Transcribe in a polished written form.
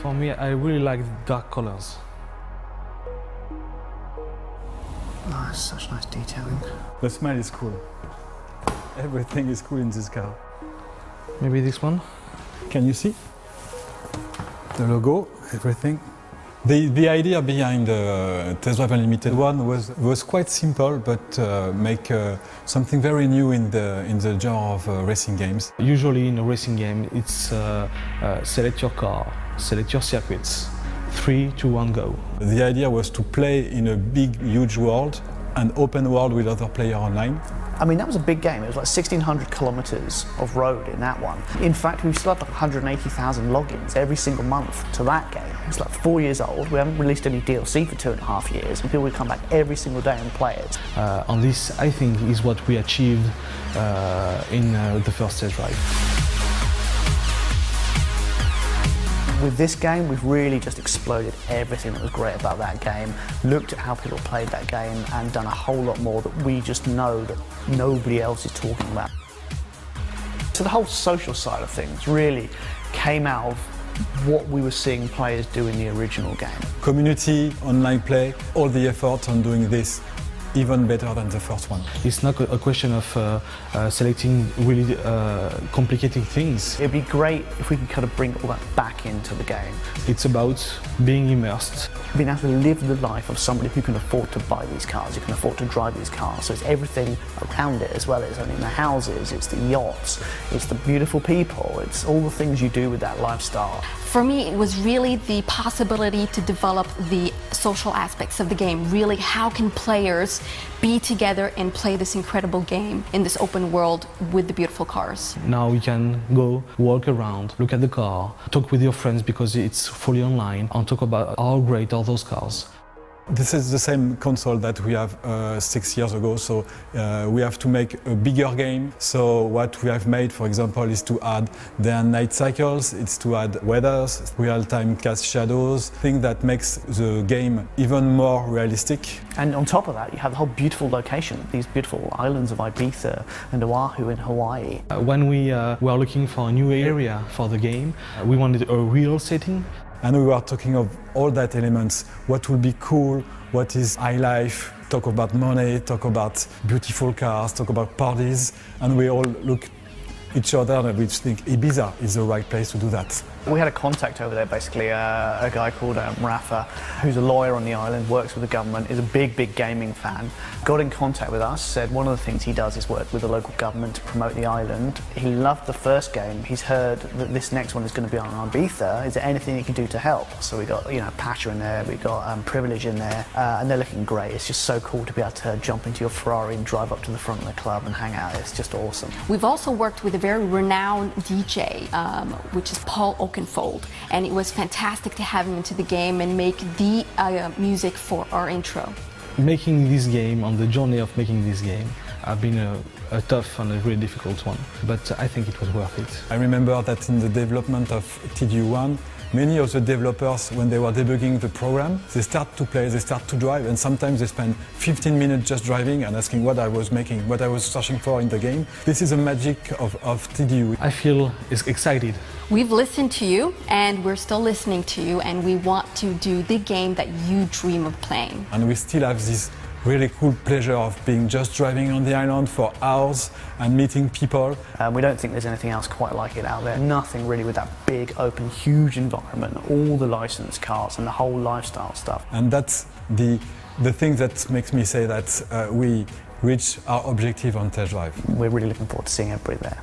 For me, I really like the dark colors. Oh, it's such nice detailing. The smell is cool. Everything is cool in this car. Maybe this one? Can you see? The logo, everything. The idea behind the Test Drive Unlimited one was quite simple, but make something very new in the genre of racing games. Usually in a racing game, it's select your car, select your circuits, 3, 2, 1, go. The idea was to play in a big, huge world, an open world with other players online. I mean, that was a big game. It was like 1,600 kilometers of road in that one. In fact, we still have like 180,000 logins every single month to that game. It's like 4 years old. We haven't released any DLC for 2.5 years, and people would come back every single day and play it. And this, I think, is what we achieved in the first test drive. With this game, we've really just exploded everything that was great about that game, looked at how people played that game, and done a whole lot more that we just know that nobody else is talking about. So the whole social side of things really came out of what we were seeing players do in the original game. Community, online play, all the effort on doing this even better than the first one. It's not a question of selecting really complicated things. It'd be great if we could kind of bring all that back into the game. It's about being immersed. Being able to live the life of somebody who can afford to buy these cars, who can afford to drive these cars. So it's everything around it as well. It's the houses, it's the yachts, it's the beautiful people, it's all the things you do with that lifestyle. For me, it was really the possibility to develop the social aspects of the game. Really, how can players be together and play this incredible game in this open world with the beautiful cars? Now you can go walk around, look at the car, talk with your friends because it's fully online, and talk about how great are those cars. This is the same console that we have 6 years ago, so we have to make a bigger game. So what we have made, for example, is to add day and night cycles, it's to add weathers, real-time cast shadows, thing that makes the game even more realistic. And on top of that, you have the whole beautiful location, these beautiful islands of Ibiza and Oahu in Hawaii. When we were looking for a new area for the game, we wanted a real setting. And we were talking of all that elements, what will be cool, what is high life, talk about money, talk about beautiful cars, talk about parties, and we all look each other and we think Ibiza is the right place to do that. We had a contact over there, basically, a guy called Rafa, who's a lawyer on the island, works with the government, is a big gaming fan. Got in contact with us, said one of the things he does is work with the local government to promote the island. He loved the first game. He's heard that this next one is going to be on Ibiza. Is there anything he can do to help? So we got, Pasha in there, we got Privilege in there, and they're looking great. It's just so cool to be able to jump into your Ferrari and drive up to the front of the club and hang out. It's just awesome. We've also worked with a very renowned DJ, which is Paul Oakenfold, and it was fantastic to have him into the game and make the music for our intro. Making this game, on the journey of making this game, have been a tough and a really difficult one, but I think it was worth it. I remember that in the development of TD1, many of the developers, when they were debugging the program, they start to play, they start to drive, and sometimes they spend 15 minutes just driving and asking what I was making, what I was searching for in the game. This is the magic of TD. I feel excited. We've listened to you, and we're still listening to you, and we want to do the game that you dream of playing. And we still have this really cool pleasure of being just driving on the island for hours and meeting people. We don't think there's anything else quite like it out there. Nothing really with that big, open, huge environment, all the licensed cars and the whole lifestyle stuff. And that's the thing that makes me say that we reach our objective on test drive. We're really looking forward to seeing everybody there.